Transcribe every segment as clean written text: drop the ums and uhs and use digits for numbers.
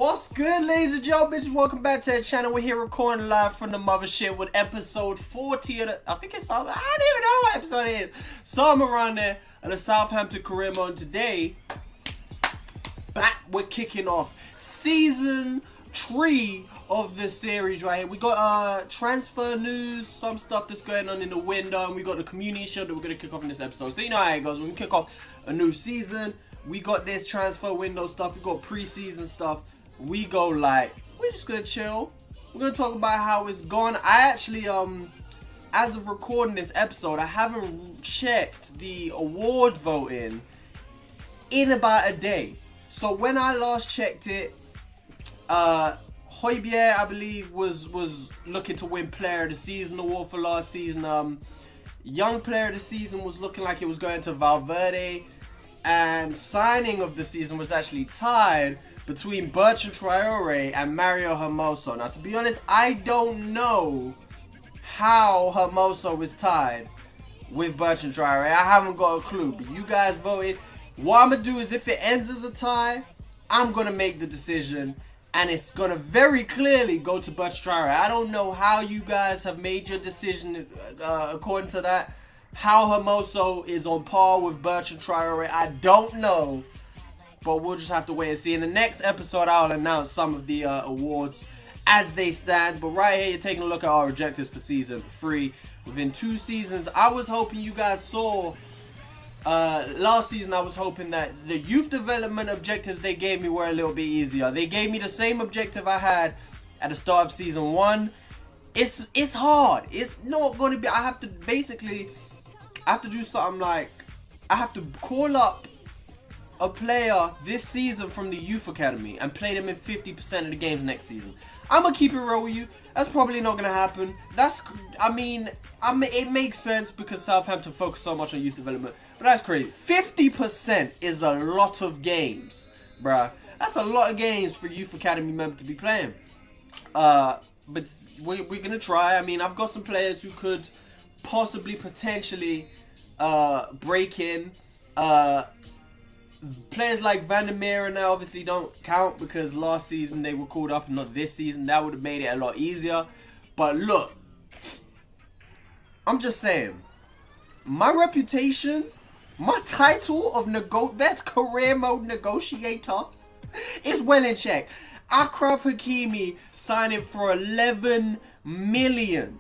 What's good, ladies and gentlemen? Welcome back to the channel. We're here recording live from the mothership with episode 40 of the, I think it's, I don't even know what episode it is. Somewhere around there of the Southampton career mode. Today, we're kicking off season 3 of this series right here. We got transfer news, some stuff that's going on in the window, and we got the community show that we're going to kick off in this episode. So you know how it goes. When we kick off a new season, we got this transfer window stuff, we got preseason stuff. We go like, we're just gonna chill. We're gonna talk about how it's gone. I actually, as of recording this episode, I haven't checked the award voting in about a day. So when I last checked it, Højbjerg, I believe, was looking to win Player of the Season award for last season. Young Player of the Season was looking like it was going to Valverde, and signing of the season was actually tied between Bertrand Traore and Mario Hermoso. Now, to be honest, I don't know how Hermoso was tied with Bertrand Traore. I haven't got a clue, but you guys voted. What I'm going to do is, if it ends as a tie, I'm going to make the decision, and it's going to very clearly go to Bertrand Traore. I don't know how you guys have made your decision according to that. How Hermoso is on par with Bertrand Traore, I don't know. But we'll just have to wait and see. In the next episode, I'll announce some of the awards as they stand. But right here, you're taking a look at our objectives for season 3. Within 2 seasons, I was hoping you guys saw. Last season, I was hoping that the youth development objectives they gave me were a little bit easier. They gave me the same objective I had at the start of season 1. It's hard. It's not going to be. I have to do something like, I have to call up a player this season from the youth academy and play them in 50% of the games next season. I'm gonna keep it real with you. That's probably not gonna happen. It makes sense because Southampton focus so much on youth development, but that's crazy. 50% is a lot of games, bruh. That's a lot of games for youth academy member to be playing. But we're gonna try. I mean, I've got some players who could possibly, potentially break in. Players like Van der Meeren now obviously don't count because last season they were called up and not this season. That would have made it a lot easier. But look, I'm just saying, my reputation, my title of best career mode negotiator is well in check. Achraf Hakimi signing for 11 million.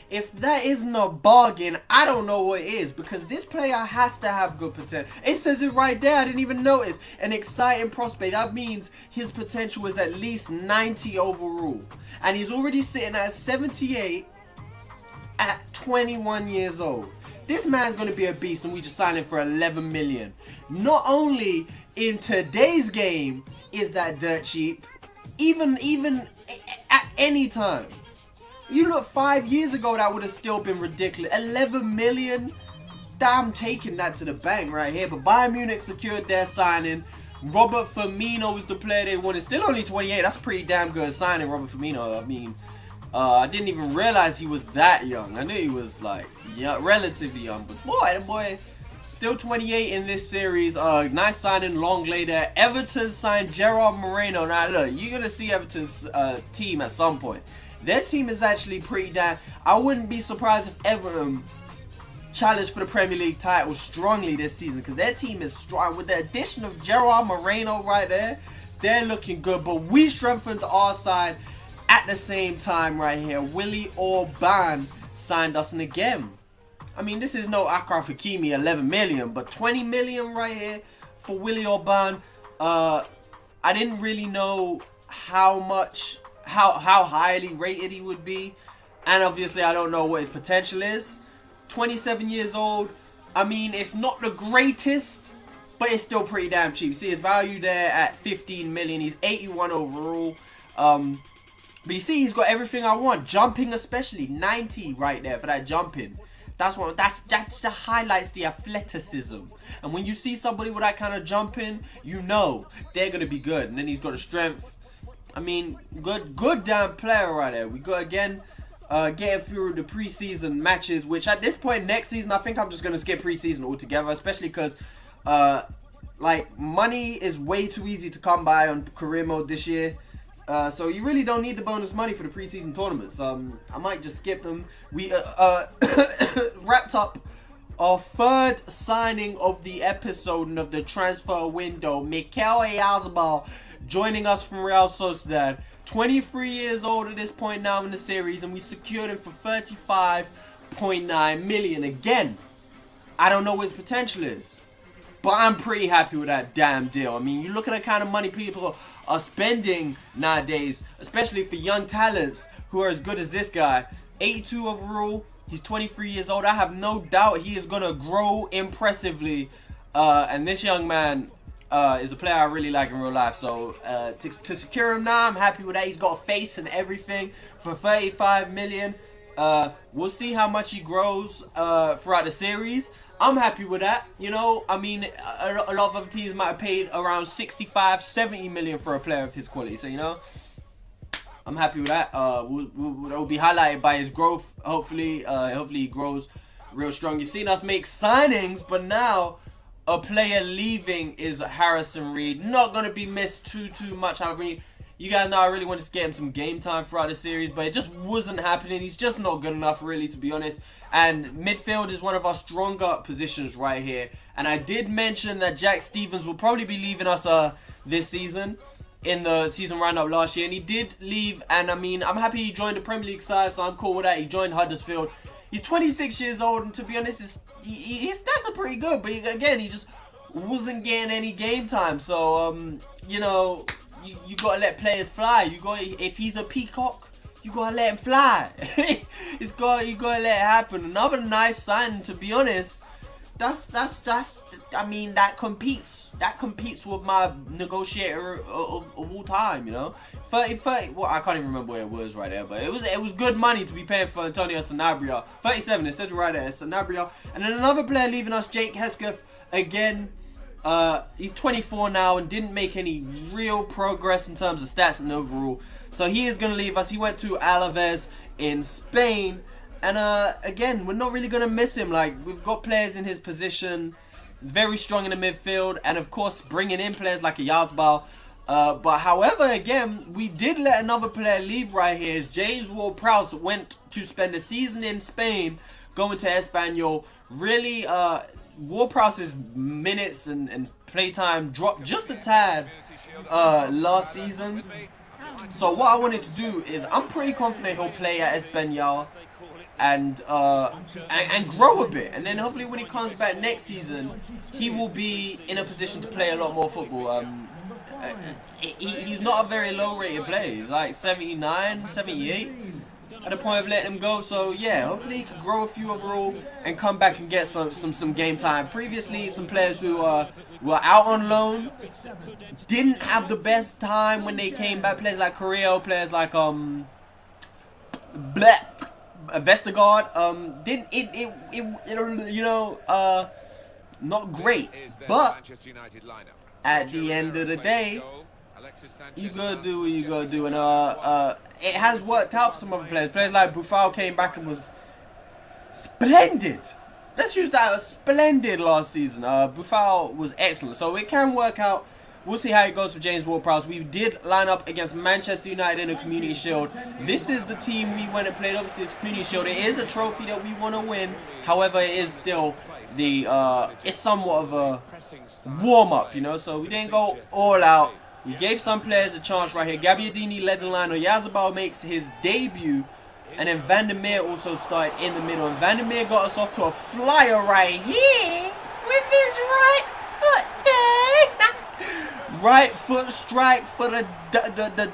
If that isn't a bargain, I don't know what is, because this player has to have good potential. It says it right there. I didn't even notice. An exciting prospect. That means his potential is at least 90 overall. And he's already sitting at 78 at 21 years old. This man's going to be a beast, and we just signed him for 11 million. Not only in today's game is that dirt cheap, even at any time. You look 5 years ago, that would have still been ridiculous. 11 million? I'm taking that to the bank right here. But Bayern Munich secured their signing. Robert Firmino is the player they wanted. Still only 28. That's a pretty damn good signing, Robert Firmino. I mean, I didn't even realize he was that young. I knew he was like relatively young. But boy, still 28 in this series. Nice signing, long later. Everton signed Gerard Moreno. Now look, you're going to see Everton's team at some point. Their team is actually pretty damn. I wouldn't be surprised if Everton challenged for the Premier League title strongly this season, because their team is strong. With the addition of Gerard Moreno right there, they're looking good. But we strengthened our side at the same time right here. Willy Orban signed us in the game. I mean, this is no Achraf Hakimi 11 million, but 20 million right here for Willy Orban. I didn't really know how highly rated he would be, and obviously I don't know what his potential is. 27 years old. I mean, it's not the greatest, but it's still pretty damn cheap. See his value there at 15 million. He's 81 overall. But you see, he's got everything I want. Jumping especially, 90 right there for that jumping. That just highlights the athleticism. And when you see somebody with that kind of jumping, you know they're gonna be good. And then he's got the strength. I mean, good damn player right there. We go again, getting through the preseason matches, which at this point next season, I think I'm just going to skip preseason altogether, especially because Like, money is way too easy to come by on career mode this year. So you really don't need the bonus money for the preseason tournaments. I might just skip them. We wrapped up our third signing of the episode and of the transfer window. Mikel Oyarzabal joining us from Real Sociedad. 23 years old at this point now in the series, and we secured him for 35.9 million. Again, I don't know what his potential is, but I'm pretty happy with that damn deal. I mean, you look at the kind of money people are spending nowadays, especially for young talents who are as good as this guy. 82 overall, he's 23 years old. I have no doubt he is going to grow impressively. And this young man is a player I really like in real life. So to secure him now, I'm happy with that. He's got a face and everything for 35 million. We'll see how much he grows throughout the series. I'm happy with that. You know, I mean, a lot of other teams might have paid around 65, 70 million for a player of his quality. So, you know, I'm happy with that. It'll be highlighted by his growth. Hopefully he grows real strong. You've seen us make signings, but now a player leaving is Harrison Reed. Not going to be missed too much. However, you guys know I really wanted to get him some game time throughout the series, but it just wasn't happening. He's just not good enough, really, to be honest. And midfield is one of our stronger positions right here. And I did mention that Jack Stevens will probably be leaving us this season, in the season roundup last year. And he did leave, and I mean, I'm happy he joined the Premier League side, so I'm cool with that. He joined Huddersfield. He's 26 years old, and to be honest, his stats are pretty good. But again, he just wasn't getting any game time. So, you know, you gotta let players fly. If he's a peacock, you gotta let him fly. You gotta let it happen. Another nice signing, to be honest. I mean, that competes with my negotiator of all time, you know. 30, well, I can't even remember where it was right there, but it was good money to be paying for Antonio Sanabria. 37, it said right there, Sanabria. And then another player leaving us, Jake Hesketh, again. He's 24 now and didn't make any real progress in terms of stats and overall. So he is going to leave us. He went to Alaves in Spain. And again, we're not really going to miss him. Like, we've got players in his position, very strong in the midfield. And of course, bringing in players like a Yazbal. But however, again, we did let another player leave right here. James Ward-Prowse went to spend a season in Spain, going to Espanyol. Really, Ward-Prowse's minutes and playtime dropped just a tad last season. So what I wanted to do is, I'm pretty confident he'll play at Espanyol and grow a bit, and then hopefully when he comes back next season, he will be in a position to play a lot more football. He's not a very low rated player. He's like 79, 78 at the point of letting him go. So yeah, hopefully he can grow a few overall and come back and get some game time. Previously, some players who were out on loan didn't have the best time when they came back. Players like Carrillo, players like Vestergaard, didn't you know, not great. But at the end of the day, you gotta do what you gotta do, and it has worked out for some other players. Players like Buffal came back and was splendid. Let's use that, splendid last season. Buffal was excellent, so it can work out. We'll see how it goes for James Ward-Prowse. We did line up against Manchester United in the Community Shield. This is the team we went and played. Obviously, it's Community Shield. It is a trophy that we want to win. However, it is still it's somewhat of a warm-up, you know. So we didn't go all out. We gave some players a chance right here. Gabbiadini led the line. Oyarzabal makes his debut. And then Van der Meer also started in the middle. And Van der Meer got us off to a flyer right here with his right foot there. Right foot strike for the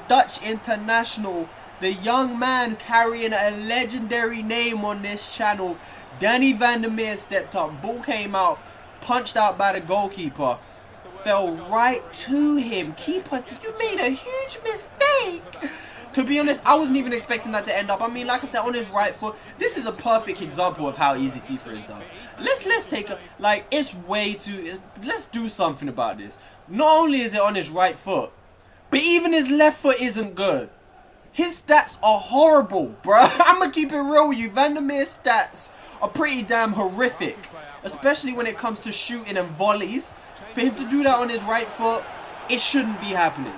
Dutch international. The young man carrying a legendary name on this channel. Danny Van der Meer stepped up. Ball came out. Punched out by the goalkeeper. Fell right to him. Keeper, you made a huge mistake. To be honest, I wasn't even expecting that to end up. I mean, like I said, on his right foot. This is a perfect example of how easy FIFA is, though. Let's take a, like, it's way too, let's do something about this. Not only is it on his right foot, but even his left foot isn't good. His stats are horrible, bro. I'm gonna keep it real with you. Van der Meer's stats are pretty damn horrific, especially when it comes to shooting and volleys. For him to do that on his right foot, it shouldn't be happening.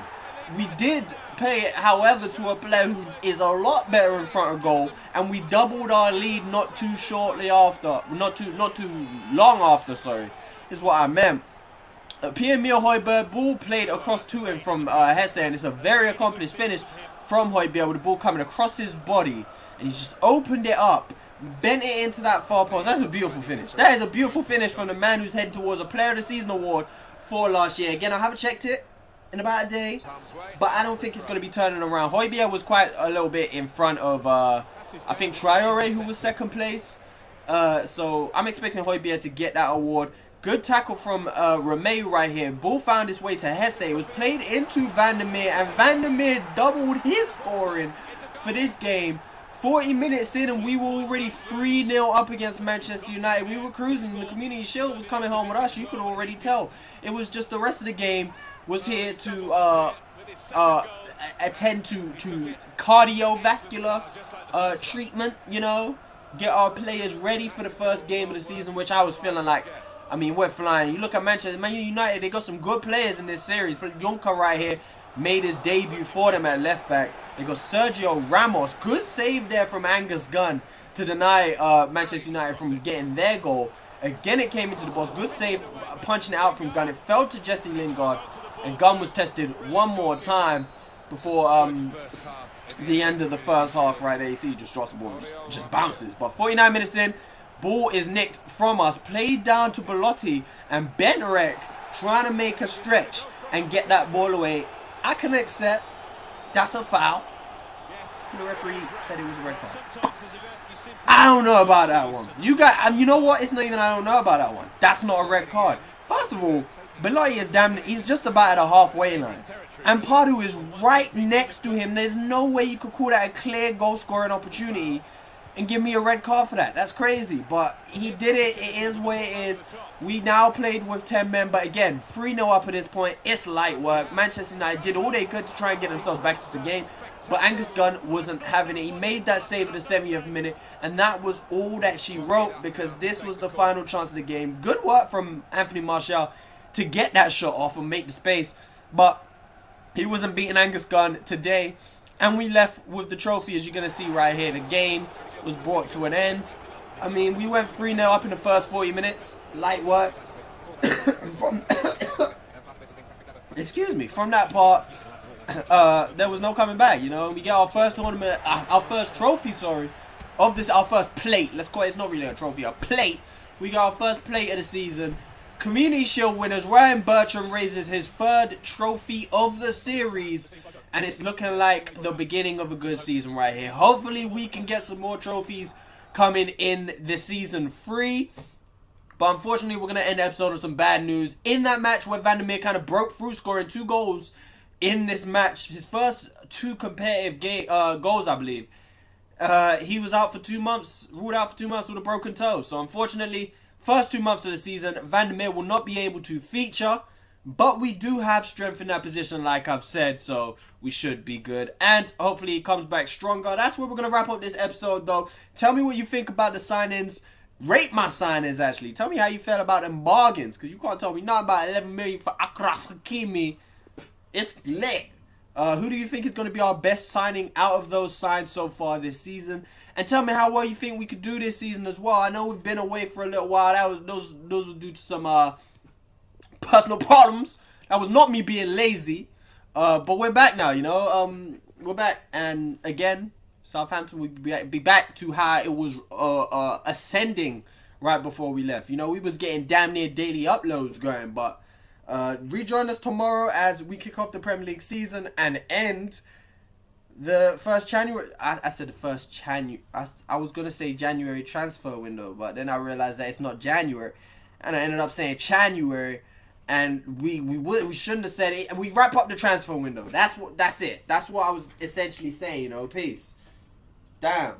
We did pay it, however, to a player who is a lot better in front of goal, and we doubled our lead not too long after, sorry, is what I meant. Pierre-Emile Højbjerg, ball played across to him from Hesse, and it's a very accomplished finish from Højbjerg with the ball coming across his body, and he's just opened it up, bent it into that far post. That's a beautiful finish. That is a beautiful finish from the man who's heading towards a Player of the Season award for last year. Again, I haven't checked it in about a day, but I don't think it's going to be turning around. Højbjerg was quite a little bit in front of, I think, Traore, who was second place. So I'm expecting Højbjerg to get that award. Good tackle from Romania right here. Ball found its way to Hesse. It was played into Van der Meer, and Van der Meer doubled his scoring for this game. 40 minutes in, and we were already 3-0 up against Manchester United. We were cruising. The Community Shield was coming home with us. You could already tell. It was just the rest of the game was here to attend to cardiovascular treatment, you know, get our players ready for the first game of the season, which I was feeling like, I mean, we're flying. You look at Manchester United, they got some good players in this series. Juncker right here made his debut for them at left back. They got Sergio Ramos. Good save there from Angus Gunn to deny Manchester United from getting their goal. Again, it came into the box. Good save, punching it out from Gunn. It fell to Jesse Lingard, and Gunn was tested one more time before the end of the first half. Right there, you see, he just drops the ball and just bounces. But 49 minutes in, ball is nicked from us, played down to Belotti, and Benrek trying to make a stretch and get that ball away. I can accept that's a foul. The referee said it was a red card. I don't know about that one. You know what? It's not even I don't know about that one. That's not a red card. First of all, Belotti is he's just about at a halfway line. And Pardew is right next to him. There's no way you could call that a clear goal scoring opportunity and give me a red card for that. That's crazy. But he did it. It is what it is. We now played with 10 men. But again, 3-0 up at this point. It's light work. Manchester United did all they could to try and get themselves back into the game. But Angus Gunn wasn't having it. He made that save at the 70th minute. And that was all that she wrote, because this was the final chance of the game. Good work from Anthony Martial to get that shot off and make the space. But he wasn't beating Angus Gunn today. And we left with the trophy, as you're going to see right here. The game was brought to an end. I mean, we went 3-0 up in the first 40 minutes. Light work. Excuse me. From that part, there was no coming back, you know. We get our first tournament, our first trophy, sorry, of this, our first plate. Let's call it, it's not really a trophy, a plate. We got our first plate of the season. Community Shield winners, Ryan Bertrand raises his third trophy of the series. And it's looking like the beginning of a good season right here. Hopefully we can get some more trophies coming in the season 3. But unfortunately, we're going to end the episode with some bad news. In that match where Van der Meer kind of broke through, scoring 2 goals in this match, his first 2 competitive goals, I believe, he was out for 2 months, ruled out for 2 months with a broken toe. So unfortunately, first 2 months of the season, Van der Meer will not be able to feature. But we do have strength in that position, like I've said, so we should be good. And hopefully he comes back stronger. That's where we're going to wrap up this episode, though. Tell me what you think about the signings. Rate my signings, actually. Tell me how you felt about them bargains, because you can't tell me nothing about 11 million for Achraf Hakimi. It's lit. Who do you think is going to be our best signing out of those signed so far this season? And tell me how well you think we could do this season as well. I know we've been away for a little while. Those were due to some personal problems. That was not me being lazy. But we're back now, you know. We're back. And again, Southampton will be back to how it was ascending right before we left. You know, we was getting damn near daily uploads going. But rejoin us tomorrow as we kick off the Premier League season and end the first January. I said the first January. I was going to say January transfer window. But then I realized that it's not January. And I ended up saying January. And we shouldn't have said it. And we wrap up the transfer window. That's it. That's what I was essentially saying, you know. Peace. Damn.